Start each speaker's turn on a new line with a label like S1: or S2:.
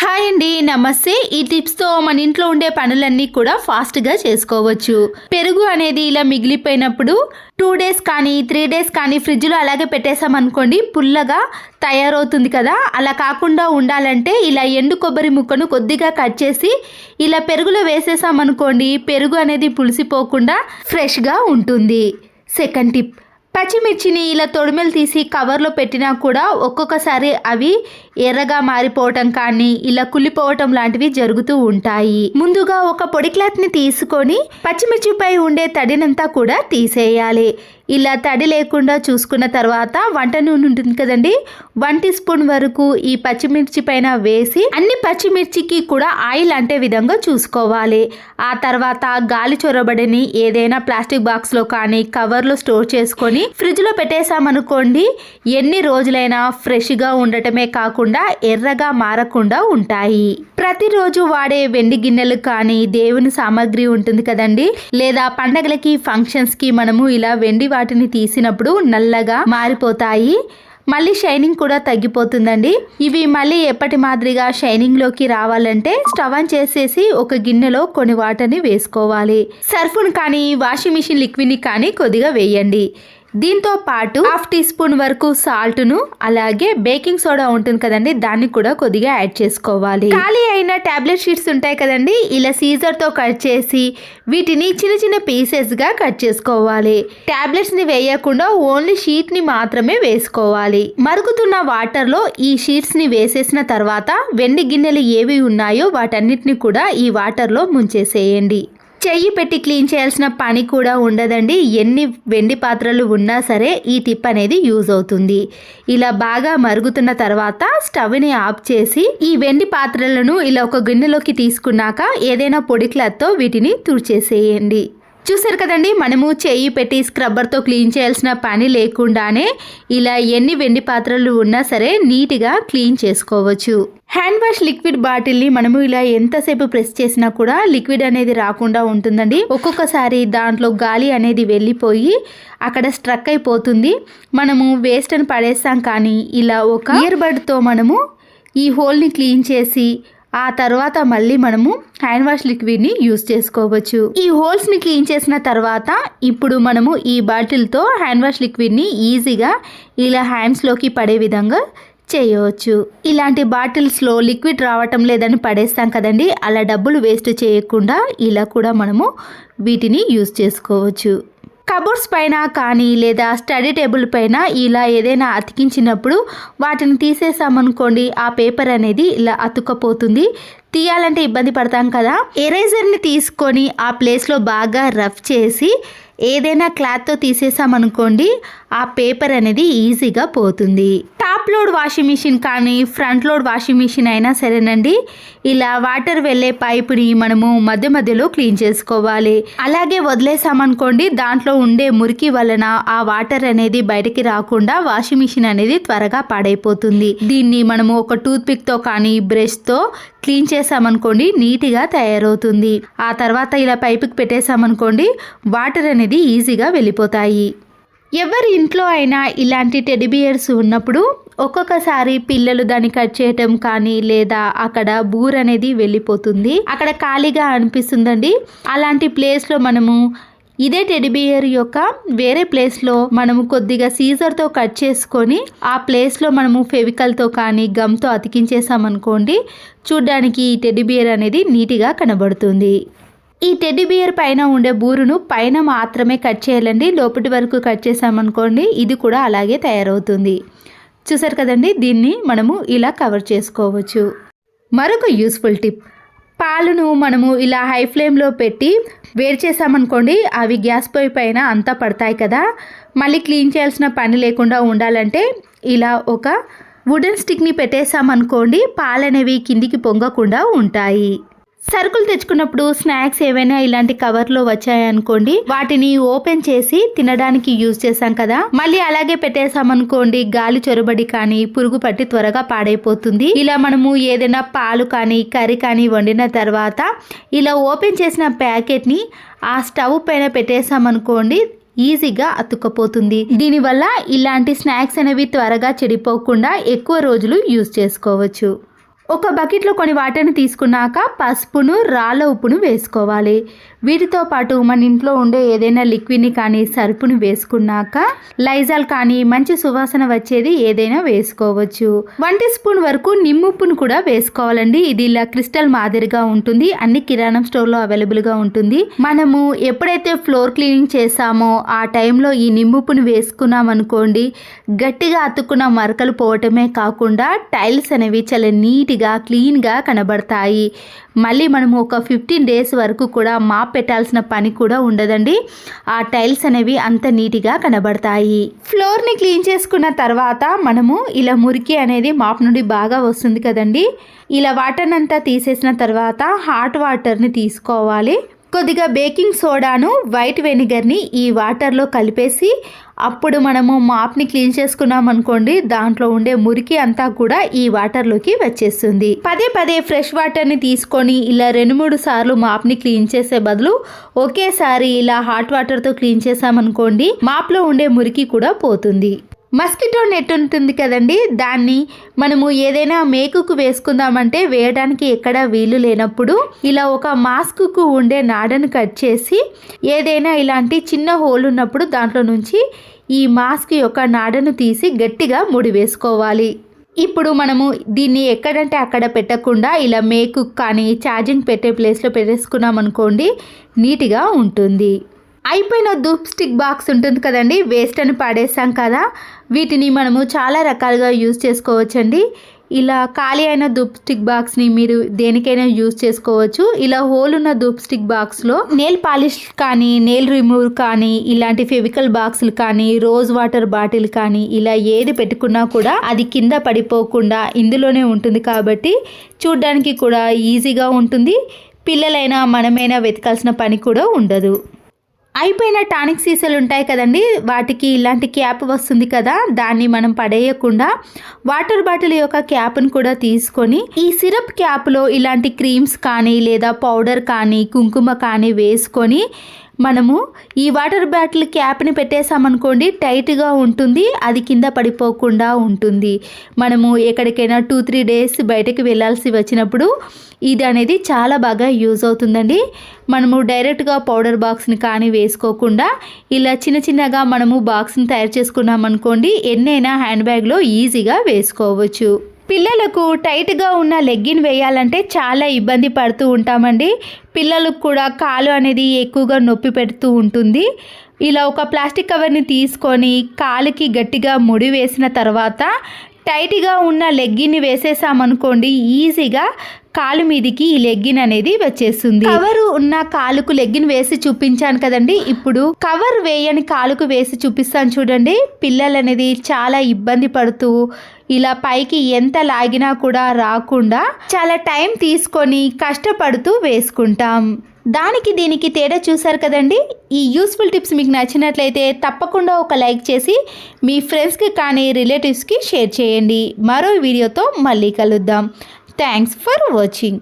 S1: Hi అండి, నమస్తే. ఈ టిప్స్తో మన ఇంట్లో ఉండే పనులన్నీ కూడా ఫాస్ట్గా చేసుకోవచ్చు. పెరుగు అనేది ఇలా మిగిలిపోయినప్పుడు 2 డేస్ కానీ 3 డేస్ కానీ ఫ్రిడ్జ్లో అలాగే పెట్టేసామనుకోండి, పుల్లగా తయారవుతుంది కదా. అలా కాకుండా ఉండాలంటే ఇలా ఎండు కొబ్బరి ముక్కను కొద్దిగా కట్ చేసి ఇలా పెరుగులో వేసేసామనుకోండి, పెరుగు అనేది పులిసిపోకుండా ఫ్రెష్గా ఉంటుంది. సెకండ్ టిప్, పచ్చిమిర్చిని ఇలా తొడిమెలు తీసి కవర్లో పెట్టినా కూడా ఒక్కొక్కసారి అవి ఎర్రగా మారిపోవటం కానీ ఇలా కుళ్ళిపోవటం లాంటివి జరుగుతూ ఉంటాయి. ముందుగా ఒక పొడి క్లాత్ని తీసుకొని పచ్చిమిర్చిపై ఉండే తడినంతా కూడా తీసేయాలి. ఇలా తడి లేకుండా చూసుకున్న తర్వాత వంట నూనె ఉంటుంది కదండి, 1 టీ స్పూన్ వరకు ఈ పచ్చిమిర్చి పైన వేసి అన్ని పచ్చిమిర్చికి కూడా ఆయిల్ అంటే విధంగా చూసుకోవాలి. ఆ తర్వాత గాలి చొరబడని ఏదైనా ప్లాస్టిక్ బాక్స్లో కానీ కవర్లో స్టోర్ చేసుకొని ఫ్రిడ్జ్లో పెట్టేసామనుకోండి, ఎన్ని రోజులైనా ఫ్రెష్గా ఉండటమే కాకుండా ఎర్రగా మారకుండా ఉంటాయి. ప్రతిరోజు వాడే వెండి గిన్నెలు కానీ దేవుని సామాగ్రి ఉంటుంది కదండి, లేదా పండగలకి ఫంక్షన్స్కి మనము ఇలా వెండి వాటిని తీసినప్పుడు నల్లగా మారిపోతాయి. మళ్ళీ షైనింగ్ కూడా తగ్గిపోతుందండి. ఇవి మళ్ళీ ఎప్పటి మాదిరిగా షైనింగ్లోకి రావాలంటే స్టవ్ ఆన్ చేసేసి ఒక గిన్నెలో కొన్ని వాటర్ని వేసుకోవాలి. సర్ఫ్ను కానీ వాషింగ్ మిషన్ లిక్విడ్ని కానీ కొద్దిగా వేయండి. దీంతో పాటు 1/2 టీ స్పూన్ వరకు సాల్ట్ను, అలాగే బేకింగ్ సోడా ఉంటుంది కదండి, దాన్ని కూడా కొద్దిగా యాడ్ చేసుకోవాలి. ఖాళీ అయిన టాబ్లెట్ షీట్స్ ఉంటాయి కదండి, ఇలా సీజర్తో కట్ చేసి వీటిని చిన్న చిన్న పీసెస్గా కట్ చేసుకోవాలి. టాబ్లెట్స్ని వేయకుండా ఓన్లీ షీట్ని మాత్రమే వేసుకోవాలి. మరుగుతున్న వాటర్లో ఈ షీట్స్ని వేసేసిన తర్వాత వెండి గిన్నెలు ఏవి ఉన్నాయో వాటన్నిటిని కూడా ఈ వాటర్లో ముంచేసేయండి. చెయ్యి పెట్టి క్లీన్ చేయాల్సిన పని కూడా ఉండదండి. ఎన్ని వెండి పాత్రలు ఉన్నా సరే ఈ టిప్ అనేది యూజ్ అవుతుంది. ఇలా బాగా మరుగుతున్న తర్వాత స్టవ్ని ఆఫ్ చేసి ఈ వెండి పాత్రలను ఇలా ఒక గిన్నెలోకి తీసుకున్నాక ఏదైనా పొడి క్లాత్తో వీటిని తుడిచేసేయండి. చూసారు కదండి, మనము చెయ్యి పెట్టి స్క్రబ్బర్తో క్లీన్ చేయాల్సిన పని లేకుండానే ఇలా ఎన్ని వెండి పాత్రలు ఉన్నా సరే నీట్గా క్లీన్ చేసుకోవచ్చు. హ్యాండ్ వాష్ లిక్విడ్ బాటిల్ని మనము ఇలా ఎంతసేపు ప్రెస్ చేసినా కూడా లిక్విడ్ అనేది రాకుండా ఉంటుందండి. ఒక్కొక్కసారి దాంట్లో గాలి అనేది వెళ్ళిపోయి అక్కడ స్ట్రక్ అయిపోతుంది. మనము వేస్ట్ అని పడేస్తాం, కానీ ఇలా ఒక ఇయర్ బడ్తో మనము ఈ హోల్ని క్లీన్ చేసి ఆ తర్వాత మళ్ళీ మనము హ్యాండ్ వాష్ లిక్విడ్ని యూస్ చేసుకోవచ్చు. ఈ హోల్స్ని క్లీన్ చేసిన తర్వాత ఇప్పుడు మనము ఈ బాటిల్తో హ్యాండ్ వాష్ లిక్విడ్ని ఈజీగా ఇలా హ్యాండ్స్లోకి పడే విధంగా చేయవచ్చు. ఇలాంటి బాటిల్స్లో లిక్విడ్ రావటం లేదని పడేస్తాం కదండి, అలా డబ్బులు వేస్ట్ చేయకుండా ఇలా కూడా మనము వీటిని యూస్ చేసుకోవచ్చు. కబోర్డ్స్ పైన కానీ లేదా స్టడీ టేబుల్ పైన ఇలా ఏదైనా అతికించినప్పుడు వాటిని తీసేసామనుకోండి, ఆ పేపర్ అనేది ఇలా అతుక్కపోతుంది. తీయాలంటే ఇబ్బంది పడతాం కదా. ఎరేజర్ని తీసుకొని ఆ ప్లేస్లో బాగా రఫ్ చేసి ఏదైనా క్లాత్తో తీసేసామనుకోండి, ఆ పేపర్ అనేది ఈజీగా పోతుంది. టాప్ లోడ్ వాషింగ్ మిషన్ కానీ ఫ్రంట్ లోడ్ వాషింగ్ మిషన్ అయినా సరేనండి, ఇలా వాటర్ వెళ్ళే పైపుని మనము మధ్య మధ్యలో క్లీన్ చేసుకోవాలి. అలాగే వదిలేసామనుకోండి, దాంట్లో ఉండే మురికి వలన ఆ వాటర్ అనేది బయటికి రాకుండా వాషింగ్ మిషన్ అనేది త్వరగా పాడైపోతుంది. దీన్ని మనము ఒక టూత్ పిక్తో కానీ బ్రష్తో క్లీన్ చేసామనుకోండి, నీట్గా తయారవుతుంది. ఆ తర్వాత ఇలా పైపుకి పెట్టేసామనుకోండి, వాటర్ అనేది ఈజీగా వెళ్ళిపోతాయి. ఎవరి ఇంట్లో అయినా ఇలాంటి టెడ్డీబియర్స్ ఉన్నప్పుడు ఒక్కొక్కసారి పిల్లలు దాన్ని కట్ చేయటం కానీ లేదా అక్కడ బూర్ అనేది వెళ్ళిపోతుంది, అక్కడ ఖాళీగా అనిపిస్తుందండి. అలాంటి ప్లేస్లో మనము ఇదే టెడ్డీబియర్ యొక్క వేరే ప్లేస్లో మనము కొద్దిగా సీజర్తో కట్ చేసుకొని ఆ ప్లేస్లో మనము ఫెవికల్తో కానీ గమ్తో అతికించేసామనుకోండి, చూడ్డానికి ఈ టెడ్డీబియర్ అనేది నీట్గా కనబడుతుంది. ఈ టెడ్డీబియర్ పైన ఉండే బూరును పైన మాత్రమే కట్ చేయాలండి, లోపటి వరకు కట్ చేసామనుకోండి ఇది కూడా అలాగే తయారవుతుంది. చూసారు కదండి, దీన్ని మనము ఇలా కవర్ చేసుకోవచ్చు. మరొక యూస్ఫుల్ టిప్, పాలును మనము ఇలా హై ఫ్లేమ్లో పెట్టి వేడి చేసామనుకోండి, అవి గ్యాస్ పొయ్యి పైన అంతా పడతాయి కదా. మళ్ళీ క్లీన్ చేయాల్సిన పని లేకుండా ఉండాలంటే ఇలా ఒక వుడెన్ స్టిక్ని పెట్టేసామనుకోండి, పాలు అనేవి కిందికి పొంగకుండా ఉంటాయి. సరుకులు తెచ్చుకున్నప్పుడు స్నాక్స్ ఏవైనా ఇలాంటి కవర్లో వచ్చాయనుకోండి, వాటిని ఓపెన్ చేసి తినడానికి యూజ్ చేసాం కదా, మళ్ళీ అలాగే పెట్టేసామనుకోండి గాలి చొరబడి కానీ పురుగు పట్టి త్వరగా పాడైపోతుంది. ఇలా మనము ఏదైనా పాలు కానీ కర్రీ కానీ వండిన తర్వాత ఇలా ఓపెన్ చేసిన ప్యాకెట్ని ఆ స్టవ్ పైన పెట్టేసామనుకోండి, ఈజీగా అతుక్కపోతుంది. దీనివల్ల ఇలాంటి స్నాక్స్ అనేవి త్వరగా చెడిపోకుండా ఎక్కువ రోజులు యూజ్ చేసుకోవచ్చు. ఒక బకెట్లో కొన్ని వాటర్ని తీసుకున్నాక పసుపును రాళ్ళ ఉప్పును వేసుకోవాలి. వీటితో పాటు మన ఇంట్లో ఉండే ఏదైనా లిక్విడ్ని కానీ సర్పును వేసుకున్నాక లైజాల్ కానీ మంచి సువాసన వచ్చేది ఏదైనా వేసుకోవచ్చు. 1 టీ స్పూన్ వరకు నిమ్ముప్పును కూడా వేసుకోవాలండి. ఇది ఇలా క్రిస్టల్ మాదిరిగా ఉంటుంది. అన్ని కిరాణం స్టోర్లో అవైలబుల్గా ఉంటుంది. మనము ఎప్పుడైతే ఫ్లోర్ క్లీనింగ్ చేసామో ఆ టైంలో ఈ నిమ్ముప్పును వేసుకున్నాం అనుకోండి, గట్టిగా అతుక్కున్న మరకలు పోవటమే కాకుండా టైల్స్ అనేవి చాలా నీట్గా క్లీన్గా కనబడతాయి. మళ్ళీ మనము ఒక 15 డేస్ వరకు కూడా మాప్ పెట్టాల్సిన పని కూడా ఉండదండి. ఆ టైల్స్ అనేవి అంత నీట్గా కనబడతాయి. ఫ్లోర్ని క్లీన్ చేసుకున్న తర్వాత మనము ఇలా మురికి అనేది మాప్ నుండి బాగా వస్తుంది కదండి. ఇలా వాటర్ని అంతా తీసేసిన తర్వాత హాట్ వాటర్ని తీసుకోవాలి. కొద్దిగా బేకింగ్ సోడాను వైట్ వెనిగర్ని ఈ వాటర్లో కలిపేసి అప్పుడు మనము మాప్ని క్లీన్ చేసుకున్నాం అనుకోండి, దాంట్లో ఉండే మురికి అంతా కూడా ఈ వాటర్లోకి వచ్చేస్తుంది. పదే ఫ్రెష్ వాటర్ని తీసుకొని ఇలా 2-3 సార్లు మాప్ని క్లీన్ చేసే బదులు ఒకేసారి ఇలా హాట్ వాటర్తో క్లీన్ చేసామనుకోండి, మాప్లో ఉండే మురికి కూడా పోతుంది. మస్కిటో నెట్ ఉంటుంది కదండి, దాన్ని మనము ఏదైనా మేకుకు వేసుకుందామంటే వేయడానికి ఎక్కడ వీలు లేనప్పుడు ఇలా ఒక మాస్క్కు ఉండే నాడను కట్ చేసి ఏదైనా ఇలాంటి చిన్న హోల్ ఉన్నప్పుడు దాంట్లో నుంచి ఈ మాస్క్ యొక్క నాడను తీసి గట్టిగా ముడి వేసుకోవాలి. ఇప్పుడు మనము దీన్ని ఎక్కడంటే అక్కడ పెట్టకుండా ఇలా మేకు కానీ ఛార్జింగ్ పెట్టే ప్లేస్లో పెట్టేసుకున్నాం అనుకోండి, నీట్గా ఉంటుంది. అయిపోయిన ధూప్ స్టిక్ బాక్స్ ఉంటుంది కదండి, వేస్ట్ అని పడేసాం కదా, వీటిని మనము చాలా రకాలుగా యూజ్ చేసుకోవచ్చండి. ఇలా ఖాళీ అయిన ధూప్ స్టిక్ బాక్స్ని మీరు దేనికైనా యూజ్ చేసుకోవచ్చు. ఇలా హోల్ ఉన్న ధూప్ స్టిక్ బాక్స్లో నెయిల్ పాలిష్ కానీ నెయిల్ రిమూవర్ కానీ ఇలాంటి ఫెవికల్ బాక్సులు కానీ రోజ్ వాటర్ బాటిల్ కానీ ఇలా ఏది పెట్టుకున్నా కూడా అది కింద పడిపోకుండా ఇందులోనే ఉంటుంది కాబట్టి చూడ్డానికి కూడా ఈజీగా ఉంటుంది. పిల్లలైనా మనమైనా వెతకాల్సిన పని కూడా ఉండదు. అయిపోయిన టానిక్ సీసాలు ఉంటాయి కదండి, వాటికి ఇలాంటి క్యాప్ వస్తుంది కదా, దాన్ని మనం పడేయకుండా వాటర్ బాటిల్ యొక్క క్యాప్ను కూడా తీసుకొని ఈ సిరప్ క్యాప్లో ఇలాంటి క్రీమ్స్ కానీ లేదా పౌడర్ కానీ కుంకుమ కానీ వేసుకొని మనము ఈ వాటర్ బాటిల్ క్యాప్ని పెట్టేసామనుకోండి, టైట్గా ఉంటుంది, అది కింద పడిపోకుండా ఉంటుంది. మనము ఎక్కడికైనా 2-3 డేస్ బయటకు వెళ్ళాల్సి వచ్చినప్పుడు ఇది అనేది చాలా బాగా యూజ్ అవుతుందండి. మనము డైరెక్ట్గా పౌడర్ బాక్స్ని కానీ వేసుకోకుండా ఇలా చిన్నగా మనము బాక్స్ని తయారు చేసుకున్నాం అనుకోండి, ఎన్నైనా హ్యాండ్ బ్యాగ్లో ఈజీగా వేసుకోవచ్చు. పిల్లలకు టైట్గా ఉన్న లెగ్గిన్ వేయాలంటే చాలా ఇబ్బంది పడుతూ ఉంటామండి. పిల్లలకు కూడా కాలు అనేది ఎక్కువగా నొప్పి పెడుతూ ఉంటుంది. ఇలా ఒక ప్లాస్టిక్ కవర్ని తీసుకొని కాలుకి గట్టిగా ముడి వేసిన తర్వాత టైట్గా ఉన్న లెగ్గిన్ని వేసేసామనుకోండి, ఈజీగా కాలు మీదికి ఈ లెగ్గిన్ అనేది వచ్చేస్తుంది. కవర్ ఉన్న కాలుకు లెగ్గిన్ వేసి చూపించాను కదండి, ఇప్పుడు కవర్ వేయని కాలుకు వేసి చూపిస్తాను చూడండి. పిల్లలు అనేది చాలా ఇబ్బంది పడుతూ ఇలా పైకి ఎంత లాగినా కూడా రాకుండా చాలా టైం తీసుకొని కష్టపడుతూ వేసుకుంటాం. దానికి దీనికి తేడా చూసారు కదండి. ఈ యూస్ఫుల్ టిప్స్ మీకు నచ్చినట్లయితే తప్పకుండా ఒక లైక్ చేసి మీ ఫ్రెండ్స్కి కానీ రిలేటివ్స్కి షేర్ చేయండి. మరో వీడియోతో మళ్ళీ కలుద్దాం. Thanks for watching.